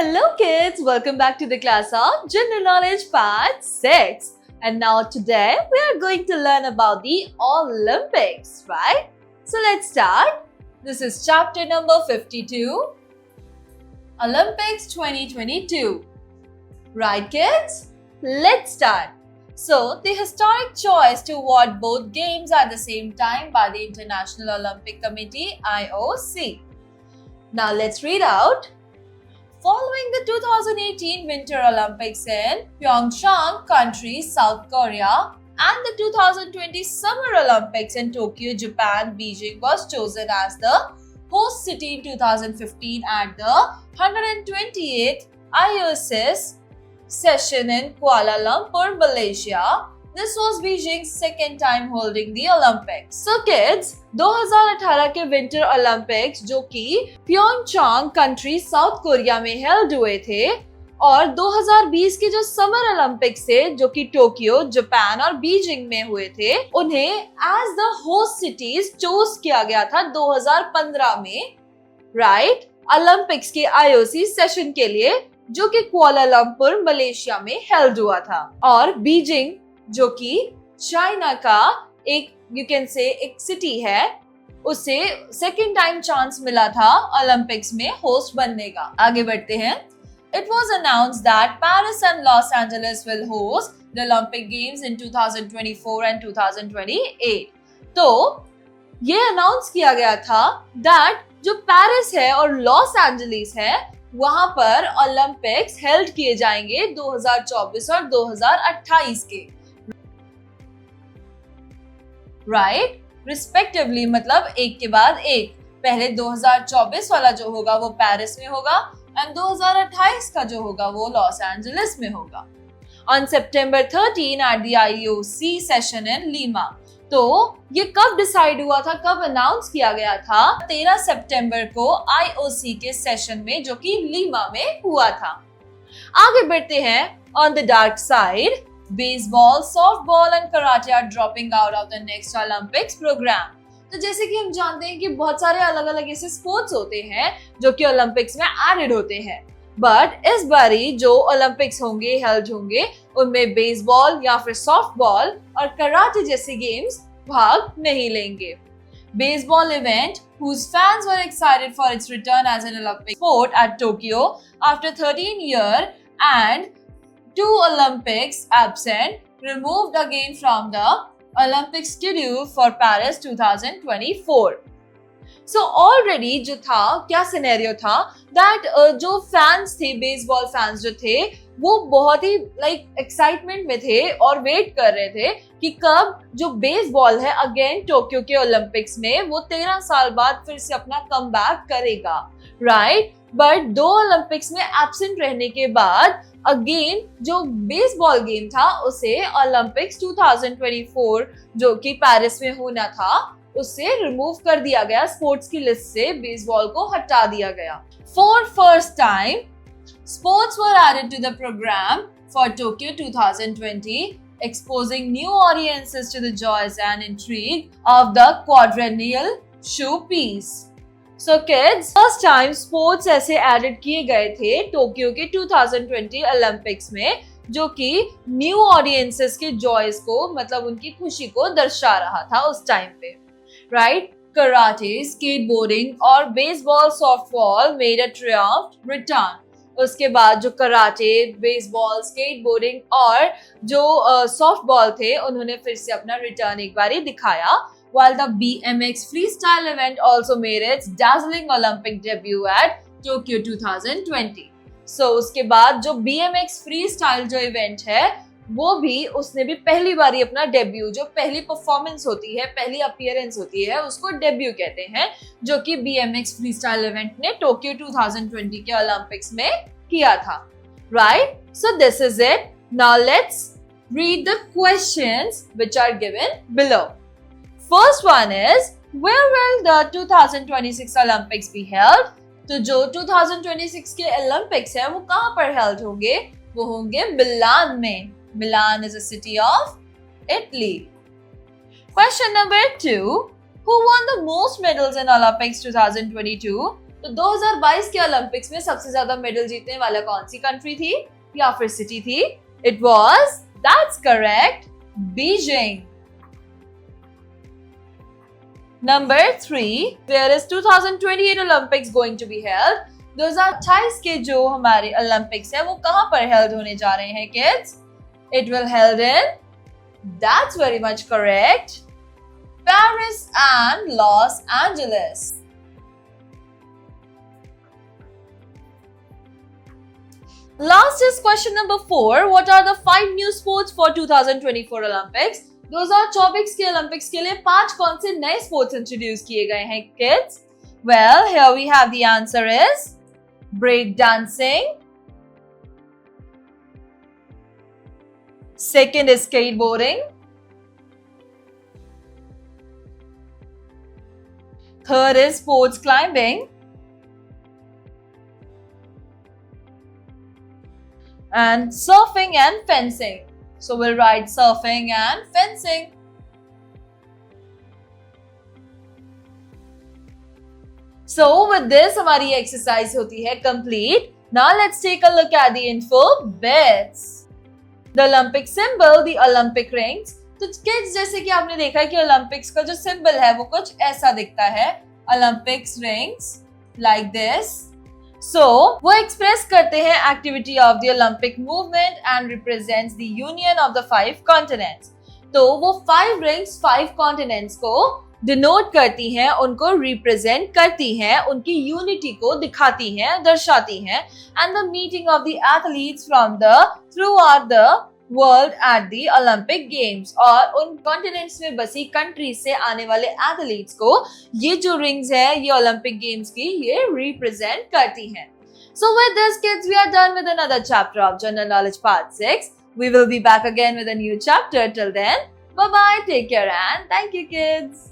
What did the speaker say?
Hello kids, welcome back to the class of General Knowledge Part 6. And now today we are going to learn about the Olympics, right? So let's start. This is chapter number 52, Olympics 2022. Right kids? Let's start. So the historic choice to award both games at the same time by the International Olympic Committee IOC. Now let's read out. Following the 2018 Winter Olympics in Pyeongchang, country, South Korea, and the 2020 Summer Olympics in Tokyo, Japan, Beijing was chosen as the host city in 2015 at the 128th IOC session in Kuala Lumpur, Malaysia. This was Beijing's second time holding the Olympics. So kids, 2018 के winter Olympics जो कि Pyeongchang country south Korea में held हुए थे और 2020 के जो summer Olympics थे जो कि टोक्यो, जापान और बीजिंग में हुए थे, उन्हें as the host cities choose किया गया था 2015 में, राइट, ओलंपिक्स के आईओसी सेशन के लिए जो कि कुआलालंपुर मलेशिया में हेल्ड हुआ था। और बीजिंग जो कि चाइना का एक यू कैन से एक सिटी है, उसे सेकेंड टाइम चांस मिला था ओलंपिक्स में होस्ट बनने का। आगे बढ़ते हैं। It was announced that Paris and Los Angeles will host the Olympic Games in 2024 and 2028. तो ये अनाउंस किया गया था that जो पेरिस है और लॉस एंजलिस है वहां पर ओलंपिक्स हेल्ड किए जाएंगे 2024 और 2028 के, राइट, रिस्पेक्टिवली, मतलब एक के बाद एक। पहले 2024 वाला जो होगा वो पेरिस में होगा एंड 2028 का जो होगा वो लॉस एंजलिस में होगा। On September 13 at the IOC session in Lima. तो ये कब डिसाइड हुआ था, कब अनाउंस किया गया था? 13 सितंबर को आईओसी के सेशन में जो कि लीमा में हुआ था। आगे बढ़ते हैं। On the dark side, baseball, softball and karate are dropping out of the next Olympics program. तो जैसे कि हम जानते हैं कि बहुत सारे अलग अलग ऐसे स्पोर्ट्स होते हैं जो कि ओलंपिक्स में एडेड होते हैं, बट इस बारी जो ओलंपिक्स होंगे, हेल्ड होंगे, उनमें बेसबॉल या फिर सॉफ्टबॉल और कराटे जैसे गेम्स भाग नहीं लेंगे। Baseball event, whose fans were excited for its return as an Olympic sport at Tokyo after 13 years and 2 Olympics absent, removed again from the Olympic schedule for Paris 2024. So already जो था, क्या scenario था that जो fans थे, baseball fans जो थे, वो बहुत ही एक्साइटमेंट में थे और वेट कर रहे थे कि कब जो बेसबॉल है अगेन टोक्यो के ओलंपिक्स में वो 13 साल बाद फिर से अपना कमबैक करेगा, राइट। बट 2 ओलंपिक्स में एब्सेंट रहने के बाद अगेन जो बेसबॉल गेम था उसे ओलंपिक्स 2024 जो कि पेरिस में होना था उससे रिमूव कर दिया गया, स्पोर्ट्स की लिस्ट से बेसबॉल को हटा दिया गया। For first time sports were added to the program for Tokyo 2020, exposing new audiences to the joys and intrigue of the quadrennial showpiece. So kids, first time sports ऐसे added किए गए थे Tokyo के 2020 Olympics में जो कि new audiences के Joyce को, मतलब उनकी खुशी को दर्शा रहा था उस टाइम पे, राइट। कराटे, स्केटबोर्डिंग और baseball, softball made a Triumph return. उसके बाद जो कराटे, बेसबॉल, स्केटबोर्डिंग और जो सॉफ्टबॉल थे उन्होंने फिर से अपना रिटर्न एक बार दिखाया। While the BMX freestyle event also made its dazzling Olympic debut at Tokyo 2020. So उसके बाद जो BMX freestyle जो इवेंट है वो भी, उसने भी पहली बारी अपना डेब्यू, जो पहली परफॉर्मेंस होती है, पहली अपीयरेंस होती है, उसको डेब्यू कहते हैं, जो कि BMX फ्रीस्टाइल इवेंट ने टोक्यो 2020 के ओलंपिक्स में किया था, right. So this is it. Now let's read the questions which are given below. First one is where will the 2026 Olympics be held? तो जो 2026 के ओलंपिक्स है वो कहां पर हेल्ड होंगे? वो होंगे मिलान में। Milan is a city of Italy. Question number 2. Who won the most medals in Olympics 2022? तो 2022 के ओलंपिक्स में सबसे ज्यादा मेडल जीतने वाला कौन सी कंट्री थी या फिर सिटी थी? It was, that's correct, Beijing. Number 3, where is 2028 Olympics going to be held? 2028 के जो हमारे ओलंपिक्स है वो कहां पर हेल्ड होने जा रहे हैं kids? It will held in, that's very much correct, Paris and Los Angeles. Last is question number 4. What are the 5 new sports for 2024 Olympics? 2024 के ओलंपिक्स के लिए 5 कौन से नए स्पोर्ट्स इंट्रोड्यूस किए गए हैं kids? Well, here we have the answer is break dancing. Second is skateboarding. Third is sports climbing. And surfing and fencing. So we'll write surfing and fencing. So with this हमारी exercise होती है complete. Now let's take a look at the info bits. The Olympic symbol, the Olympic rings. तो kids जैसे कि आपने देखा कि Olympics का जो symbol है वो कुछ ऐसा दिखता है. Olympics rings like this. So, वो एक्सप्रेस करते हैं activity of the Olympic movement and represents the union of the 5 continents. तो वो 5 रिंग्स 5 कॉन्टिनेंट्स को डिनोट करती हैं, उनको रिप्रेजेंट करती हैं, उनकी यूनिटी को दिखाती हैं, दर्शाती हैं and the meeting of the athletes from the through out the world at the Olympic games. और उन कॉन्टिनेंट्स में बसी कंट्रीज से आने वाले एथलीट्स को ये जो रिंग्स है ये ओलंपिक गेम्स की ये रिप्रेजेंट करती हैं। So with this kids we are done with another chapter of General Knowledge Part 6. We will be back again with a new chapter. Till then, bye bye, take care and thank you kids.